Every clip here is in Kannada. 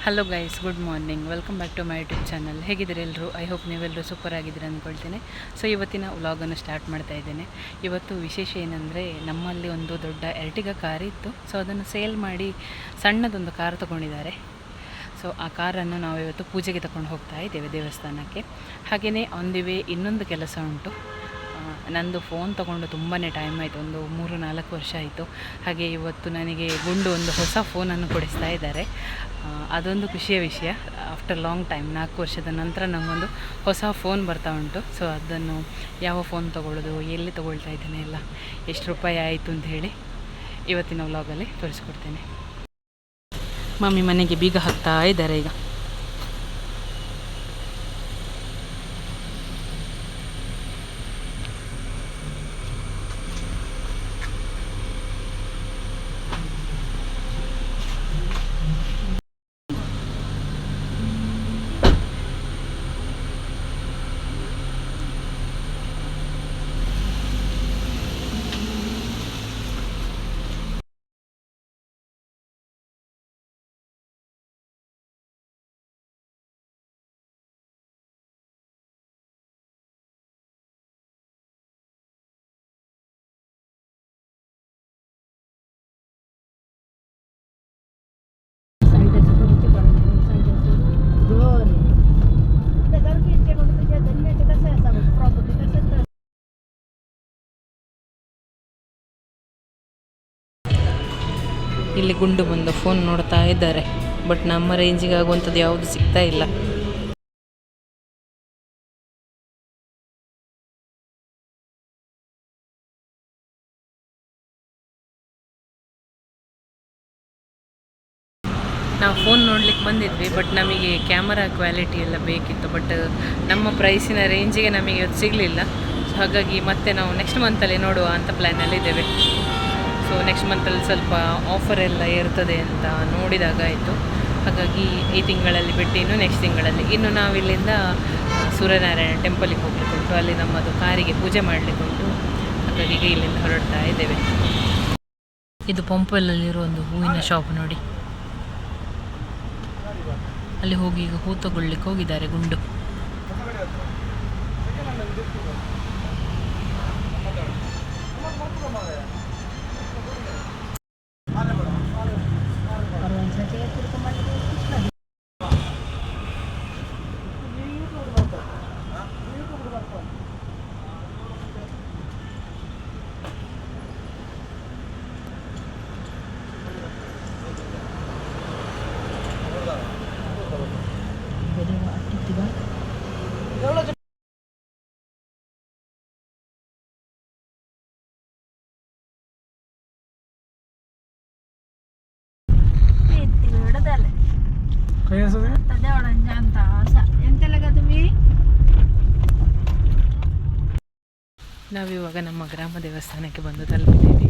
Hello guys, good morning. Welcome back to my YouTube channel. ಹೇಗಿದ್ದೀರಿ ಎಲ್ಲರೂ? ಐ ಹೋಪ್ ನೀವೆಲ್ಲರೂ ಸೂಪರ್ ಆಗಿದ್ದೀರಿ ಅಂದ್ಕೊಳ್ತೀನಿ. ಸೊ ಇವತ್ತಿನ ವ್ಲಾಗನ್ನು ಸ್ಟಾರ್ಟ್ ಮಾಡ್ತಾ ಇದ್ದೇನೆ. ಇವತ್ತು ವಿಶೇಷ ಏನಂದರೆ, ನಮ್ಮಲ್ಲಿ ಒಂದು ದೊಡ್ಡ ಎರ್ಟಿಗ ಕಾರ್ ಇತ್ತು. ಸೊ ಅದನ್ನು ಸೇಲ್ ಮಾಡಿ ಸಣ್ಣದೊಂದು ಕಾರ್ ತೊಗೊಂಡಿದ್ದಾರೆ. ಸೊ ಆ ಕಾರನ್ನು ನಾವು ಇವತ್ತು ಪೂಜೆಗೆ ತಗೊಂಡು ಹೋಗ್ತಾ ಇದ್ದೇವೆ ದೇವಸ್ಥಾನಕ್ಕೆ. ಹಾಗೆಯೇ ಆನ್ ದಿ ವೇ ಇನ್ನೊಂದು ಕೆಲಸ ಉಂಟು. ನಂದು ಫೋನ್ ತೊಗೊಂಡು ತುಂಬಾ ಟೈಮ್ ಆಯಿತು, ಒಂದು 3-4 ವರ್ಷ ಆಯಿತು. ಹಾಗೆ ಇವತ್ತು ನನಗೆ ಗುಂಡು ಒಂದು ಹೊಸ ಫೋನನ್ನು ಕೊಡಿಸ್ತಾ ಇದ್ದಾರೆ. ಅದೊಂದು ಖುಷಿಯ ವಿಷಯ. ಆಫ್ಟರ್ ಲಾಂಗ್ ಟೈಮ್, 4 ವರ್ಷದ ನಂತರ ನಮಗೊಂದು ಹೊಸ ಫೋನ್ ಬರ್ತಾ ಉಂಟು. ಸೊ ಅದನ್ನು ಯಾವ ಫೋನ್ ತೊಗೊಳ್ಳೋದು, ಎಲ್ಲಿ ತೊಗೊಳ್ತಾ ಇದ್ದೇನೆ, ಎಲ್ಲ ಎಷ್ಟು ರೂಪಾಯಿ ಆಯಿತು ಅಂತ ಹೇಳಿ ಇವತ್ತಿನ ವ್ಲಾಗಲ್ಲಿ ತೋರಿಸ್ಕೊಡ್ತೇನೆ. ಮಮ್ಮಿ ಮನೆಗೆ ಬೀಗ ಹಾಕ್ತಾ ಇದ್ದಾರೆ ಈಗ. ಇಲ್ಲಿ ಗುಂಡು ಬಂದು ಫೋನ್ ನೋಡ್ತಾ ಇದ್ದಾರೆ. ಬಟ್ ನಮ್ಮ ರೇಂಜಿಗೆ ಆಗುವಂಥದ್ದು ಯಾವುದು ಸಿಗ್ತಾ ಇಲ್ಲ. ನಾವು ಫೋನ್ ನೋಡ್ಲಿಕ್ಕೆ ಬಂದಿದ್ವಿ, ಬಟ್ ನಮಗೆ ಕ್ಯಾಮರಾ ಕ್ವಾಲಿಟಿ ಎಲ್ಲ ಬೇಕಿತ್ತು. ಬಟ್ ನಮ್ಮ ಪ್ರೈಸಿನ ರೇಂಜಿಗೆ ನಮಗೆ ಅದು ಸಿಗಲಿಲ್ಲ. ಸೊ ಹಾಗಾಗಿ ಮತ್ತೆ ನಾವು ನೆಕ್ಸ್ಟ್ ಮಂತಲ್ಲಿ ನೋಡುವ ಅಂತ ಪ್ಲ್ಯಾನಲ್ಲಿದ್ದೇವೆ. ಸೊ ನೆಕ್ಸ್ಟ್ ಮಂತಲ್ಲಿ ಸ್ವಲ್ಪ ಆಫರ್ ಎಲ್ಲ ಇರ್ತದೆ ಅಂತ ನೋಡಿದಾಗ ಆಯಿತು. ಹಾಗಾಗಿ ಈ ತಿಂಗಳಲ್ಲಿ ಬಿಟ್ಟು ಇನ್ನು ನೆಕ್ಸ್ಟ್ ತಿಂಗಳಲ್ಲಿ ಇನ್ನು ನಾವಿಲ್ಲಿಂದ ಸೂರ್ಯನಾರಾಯಣ ಟೆಂಪಲಿಗೆ ಹೋಗ್ಲಿಕ್ಕೆ ಉಂಟು. ಅಲ್ಲಿ ನಮ್ಮದು ಕಾರಿಗೆ ಪೂಜೆ ಮಾಡಲಿಕ್ಕೆ ಉಂಟು. ಹಾಗಾಗಿ ಈಗ ಇಲ್ಲಿಂದ ಹೊರಡ್ತಾ ಇದ್ದೇವೆ. ಇದು ಪಂಪಲ್ಲಲ್ಲಿರೋ ಒಂದು ಹೂವಿನ ಶಾಪ್ ನೋಡಿ. ಅಲ್ಲಿ ಹೋಗಿ ಈಗ ಹೂ ತಗೊಳ್ಳಿಕ್ಕೆ ಹೋಗಿದ್ದಾರೆ ಗುಂಡು. ನಾವಿವಾಗ ನಮ್ಮ ಗ್ರಾಮ ದೇವಸ್ಥಾನಕ್ಕೆ ಬಂದು ತಲುಪಿದ್ದೇವೆ.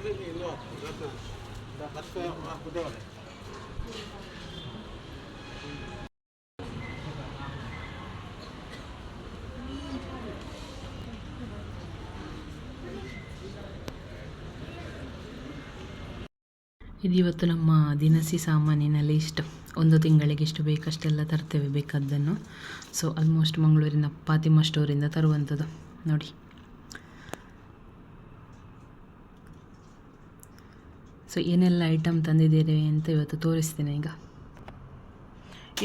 ಇದು ಇವತ್ತು ನಮ್ಮ ದಿನಸಿ ಸಾಮಾನಿನಲ್ಲಿ ಇಷ್ಟು ಒಂದು ತಿಂಗಳಿಗೆ ಎಷ್ಟು ಬೇಕಷ್ಟೆಲ್ಲ ತರ್ತೇವೆ ಬೇಕಾದ್ದನ್ನು. ಸೊ ಆಲ್ಮೋಸ್ಟ್ ಮಂಗಳೂರಿನ ಫಾತಿಮಾ ಸ್ಟೋರಿಂದ ತರುವಂಥದ್ದು ನೋಡಿ. ಸೊ ಏನೆಲ್ಲ ಐಟಮ್ ತಂದಿದ್ದೇವೆ ಅಂತ ಇವತ್ತು ತೋರಿಸ್ತೇನೆ ಈಗ.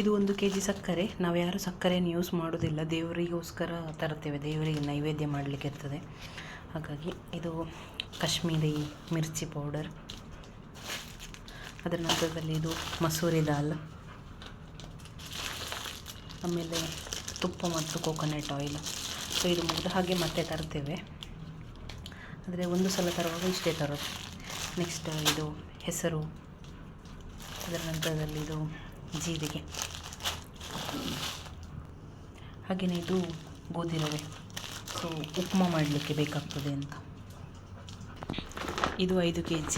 ಇದು 1 kg ಸಕ್ಕರೆ. ನಾವು ಯಾರು ಸಕ್ಕರೆಯನ್ನು ಯೂಸ್ ಮಾಡೋದಿಲ್ಲ, ದೇವರಿಗೋಸ್ಕರ ತರ್ತೇವೆ, ದೇವರಿಗೆ ನೈವೇದ್ಯ ಮಾಡಲಿಕ್ಕೆ ಇರ್ತದೆ. ಹಾಗಾಗಿ ಇದು ಕಾಶ್ಮೀರಿ ಮಿರ್ಚಿ ಪೌಡರ್. ಅದರ ನಂತರದಲ್ಲಿ ಇದು ಮಸೂರಿ ದಾಲ್, ಆಮೇಲೆ ತುಪ್ಪ ಮತ್ತು ಕೋಕೋನಟ್ ಆಯಿಲ್. ಸೊ ಇದು ಮುಗಿದ ಹಾಗೆ ಮತ್ತೆ ತರ್ತೇವೆ, ಆದರೆ ಒಂದು ಸಲ ತರುವಾಗ ಇಷ್ಟೇ ತರೋದು. ನೆಕ್ಸ್ಟ್ ಇದು ಹೆಸರು, ಅದರ ನಂತರದಲ್ಲಿ ಇದು ಜೀರಿಗೆ, ಹಾಗೆಯೇ ಇದು ಗೋಧಿ ರವೆ. ಸೊ ಉಪ್ಮಾ ಮಾಡಲಿಕ್ಕೆ ಬೇಕಾಗ್ತದೆ ಅಂತ. ಇದು 5 kg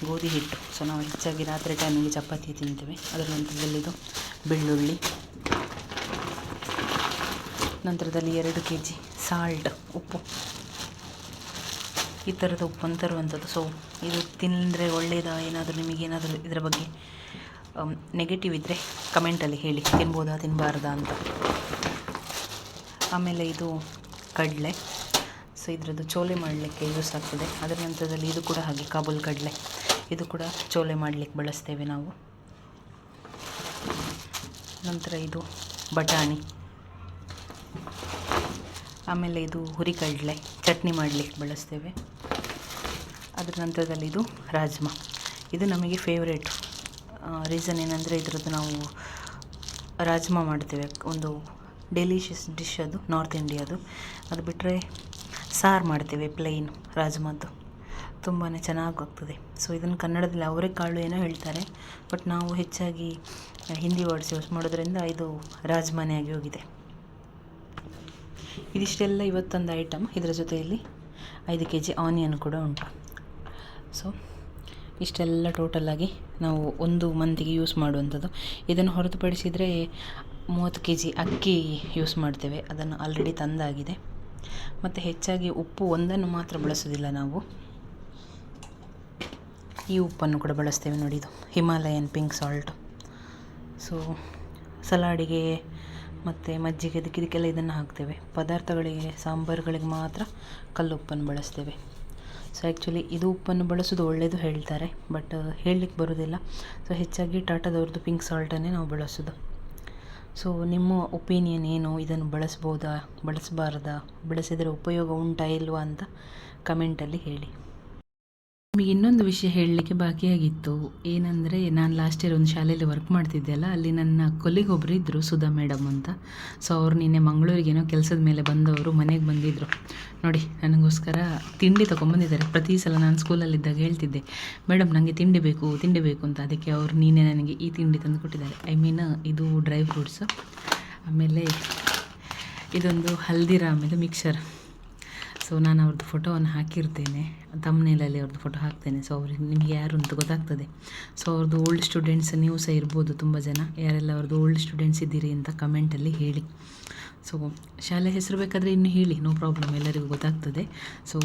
ಗೋಧಿ ಹಿಟ್ಟು. ಸೊ ನಾವು ಹೆಚ್ಚಾಗಿ ರಾತ್ರಿ ಟೈಮಲ್ಲಿ ಚಪಾತಿ ತಿಂತೇವೆ. ಅದರ ನಂತರದಲ್ಲಿ ಇದು ಬೆಳ್ಳುಳ್ಳಿ, ನಂತರದಲ್ಲಿ 2 kg ಸಾಲ್ಟ್, ಉಪ್ಪು. ಈ ಥರದ ಉಪ್ಪನ್ನು ತರುವಂಥದ್ದು. ಸೊ ಇದು ತಿಂದರೆ ಒಳ್ಳೆಯದಾ, ಏನಾದರೂ ನಿಮಗೇನಾದರೂ ಇದರ ಬಗ್ಗೆ ನೆಗೆಟಿವ್ ಇದ್ದರೆ ಕಮೆಂಟಲ್ಲಿ ಹೇಳಿ, ತಿನ್ಬೋದಾ ತಿನ್ನಬಾರ್ದಾ ಅಂತ. ಆಮೇಲೆ ಇದು ಕಡಲೆ. ಸೊ ಇದರದ್ದು ಚೋಲೆ ಮಾಡಲಿಕ್ಕೆ ಯೂಸ್ ಆಗ್ತದೆ. ಅದರ ನಂತರದಲ್ಲಿ ಇದು ಕೂಡ ಹಾಗೆ ಕಾಬೂಲ್ ಕಡಲೆ, ಇದು ಕೂಡ ಚೋಲೆ ಮಾಡಲಿಕ್ಕೆ ಬಳಸ್ತೇವೆ ನಾವು. ನಂತರ ಇದು ಬಟಾಣಿ, ಆಮೇಲೆ ಇದು ಹುರಿಕಡಲೆ, ಚಟ್ನಿ ಮಾಡಲಿಕ್ಕೆ ಬಳಸ್ತೇವೆ. ಅದರ ನಂತರದಲ್ಲಿ ಇದು ರಾಜ್ಮಾ. ಇದು ನಮಗೆ ಫೇವ್ರೇಟು. ರೀಸನ್ ಏನಂದರೆ ಇದರದ್ದು ನಾವು ರಾಜ್ಮಾ ಮಾಡ್ತೇವೆ, ಒಂದು ಡೆಲಿಷಿಯಸ್ ಡಿಶ್ ಅದು, ನಾರ್ತ್ ಇಂಡಿಯಾದು. ಅದು ಬಿಟ್ಟರೆ ಸಾರು ಮಾಡ್ತೇವೆ ಪ್ಲೈನ್ ರಾಜ್ಮಾದ್ದು, ತುಂಬಾ ಚೆನ್ನಾಗಾಗ್ತದೆ. ಸೊ ಇದನ್ನು ಕನ್ನಡದಲ್ಲಿ ಅವರೆಕಾಳು ಏನೋ ಹೇಳ್ತಾರೆ, ಬಟ್ ನಾವು ಹೆಚ್ಚಾಗಿ ಹಿಂದಿ ವರ್ಡ್ಸ್ ಯೂಸ್ ಮಾಡೋದ್ರಿಂದ ಇದು ರಾಜ್ಮಾನೇ ಆಗಿ ಹೋಗಿದೆ. ಇದಿಷ್ಟೆಲ್ಲ ಇವತ್ತೊಂದು ಐಟಮ್. ಇದರ ಜೊತೆಯಲ್ಲಿ 5 kg ಆನಿಯನ್ ಕೂಡ ಉಂಟು. ಸೊ ಇಷ್ಟೆಲ್ಲ ಟೋಟಲಾಗಿ ನಾವು ಒಂದು ಮಂತಿಗೆ ಯೂಸ್ ಮಾಡುವಂಥದ್ದು. ಇದನ್ನು ಹೊರತುಪಡಿಸಿದರೆ 30 kg ಅಕ್ಕಿ ಯೂಸ್ ಮಾಡ್ತೇವೆ, ಅದನ್ನು ಆಲ್ರೆಡಿ ತಂದಾಗಿದೆ. ಮತ್ತು ಹೆಚ್ಚಾಗಿ ಉಪ್ಪು ಒಂದನ್ನು ಮಾತ್ರ ಬಳಸೋದಿಲ್ಲ ನಾವು, ಈ ಉಪ್ಪನ್ನು ಕೂಡ ಬಳಸ್ತೇವೆ ನೋಡಿ. ಇದು ಹಿಮಾಲಯನ್ ಪಿಂಕ್ ಸಾಲ್ಟ್. ಸೊ ಸಲಾಡಿಗೆ ಮತ್ತು ಮಜ್ಜಿಗೆ ಇದಕ್ಕೆಲ್ಲ ಇದನ್ನು ಹಾಕ್ತೇವೆ. ಪದಾರ್ಥಗಳಿಗೆ, ಸಾಂಬಾರುಗಳಿಗೆ ಮಾತ್ರ ಕಲ್ಲುಪ್ಪನ್ನು ಬಳಸ್ತೇವೆ. ಸೊ ಆ್ಯಕ್ಚುಲಿ ಇದು ಉಪ್ಪನ್ನು ಬಳಸೋದು ಒಳ್ಳೆಯದು ಹೇಳ್ತಾರೆ, ಬಟ್ ಹೇಳಲಿಕ್ಕೆ ಬರೋದಿಲ್ಲ. ಸೊ ಹೆಚ್ಚಾಗಿ ಟಾಟಾದವ್ರದ್ದು ಪಿಂಕ್ ಸಾಲ್ಟನ್ನೇ ನಾವು ಬಳಸೋದು. ಸೊ ನಿಮ್ಮ ಒಪಿನಿಯನ್ ಏನು, ಇದನ್ನು ಬಳಸ್ಬೋದಾ ಬಳಸಬಾರ್ದಾ, ಬಳಸಿದರೆ ಉಪಯೋಗ ಉಂಟಾ ಇಲ್ವಾ ಅಂತ ಕಮೆಂಟಲ್ಲಿ ಹೇಳಿ. ನಿಮಗೆ ಇನ್ನೊಂದು ವಿಷಯ ಹೇಳಲಿಕ್ಕೆ ಬಾಕಿಯಾಗಿತ್ತು. ಏನಂದರೆ, ನಾನು ಲಾಸ್ಟ್ ಇಯರ್ ಒಂದು ಶಾಲೆಯಲ್ಲಿ ವರ್ಕ್ ಮಾಡ್ತಿದ್ದೆ ಅಲ್ಲ, ಅಲ್ಲಿ ನನ್ನ ಕೊಲ್ಲಿಗ್ ಒಬ್ಬರು ಇದ್ದರು, ಸುಧಾ ಮೇಡಮ್ ಅಂತ. ಸೊ ಅವ್ರು ನಿನ್ನೆ ಮಂಗಳೂರಿಗೇನೋ ಕೆಲಸದ ಮೇಲೆ ಬಂದವರು ಮನೆಗೆ ಬಂದಿದ್ದರು ನೋಡಿ. ನನಗೋಸ್ಕರ ತಿಂಡಿ ತೊಗೊಂಬಂದಿದ್ದಾರೆ. ಪ್ರತಿ ಸಲ ನಾನು ಸ್ಕೂಲಲ್ಲಿದ್ದಾಗ ಹೇಳ್ತಿದ್ದೆ, ಮೇಡಮ್ ನನಗೆ ತಿಂಡಿ ಬೇಕು ಅಂತ. ಅದಕ್ಕೆ ಅವರು ನೀನೇ ನನಗೆ ಈ ತಿಂಡಿ ತಂದು ಕೊಟ್ಟಿದ್ದಾರೆ. ಐ ಮೀನ್ ಇದು ಡ್ರೈ ಫ್ರೂಟ್ಸು. ಆಮೇಲೆ ಇದೊಂದು ಹಲ್ದಿರಾಮ್, ಇದು ಮಿಕ್ಸರ್. ಸೊ ನಾನು ಅವ್ರದ್ದು ಫೋಟೋವನ್ನು ಹಾಕಿರ್ತೇನೆ, ತಮ್ನೇಲಲ್ಲಿ ಅವ್ರದ್ದು ಫೋಟೋ ಹಾಕ್ತೇನೆ. ಸೊ ಅವ್ರಿಗೆ ನಿಮಗೆ ಯಾರು ಅಂತ ಗೊತ್ತಾಗ್ತದೆ. ಸೊ ಅವ್ರದ್ದು ಓಲ್ಡ್ ಸ್ಟೂಡೆಂಟ್ಸ್ ನೀವು ಸಹ ಇರ್ಬೋದು, ತುಂಬ ಜನ. ಯಾರೆಲ್ಲ ಅವ್ರದ್ದು ಓಲ್ಡ್ ಸ್ಟೂಡೆಂಟ್ಸ್ ಇದ್ದೀರಿ ಅಂತ ಕಮೆಂಟಲ್ಲಿ ಹೇಳಿ. ಸೊ ಶಾಲೆ ಹೆಸರು ಬೇಕಾದರೆ ಇನ್ನು ಹೇಳಿ, ನೋ ಪ್ರಾಬ್ಲಮ್, ಎಲ್ಲರಿಗೂ ಗೊತ್ತಾಗ್ತದೆ. ಸೊ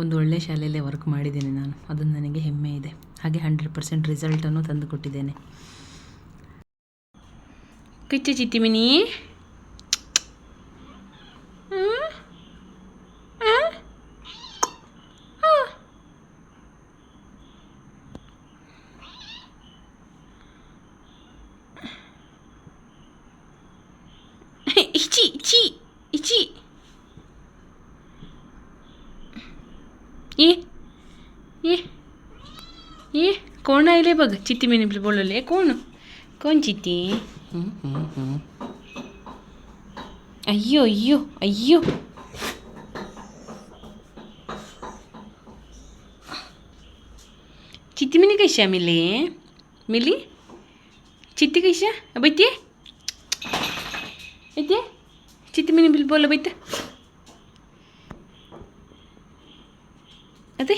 ಒಂದು ಒಳ್ಳೆಯ ಶಾಲೆಯಲ್ಲೇ ವರ್ಕ್ ಮಾಡಿದ್ದೇನೆ ನಾನು, ಅದನ್ನು ನನಗೆ ಹೆಮ್ಮೆ ಇದೆ. ಹಾಗೆ 100% ರಿಸಲ್ಟನ್ನು ತಂದು ಕೊಟ್ಟಿದ್ದೇನೆ. ಕಿಚ್ಚ ಚಿತ್ತಿಮಿನಿ इची इची इची ये कौन आइले बघ. चित्ती मैंने बोलवले. कौन चित्ती. अय्यो अय्यो अय्यो. चित्ती मैंने कैसा मिली चित्ती कैसा बैठिए चित्ती मैंने बिल बोला बैठ. अरे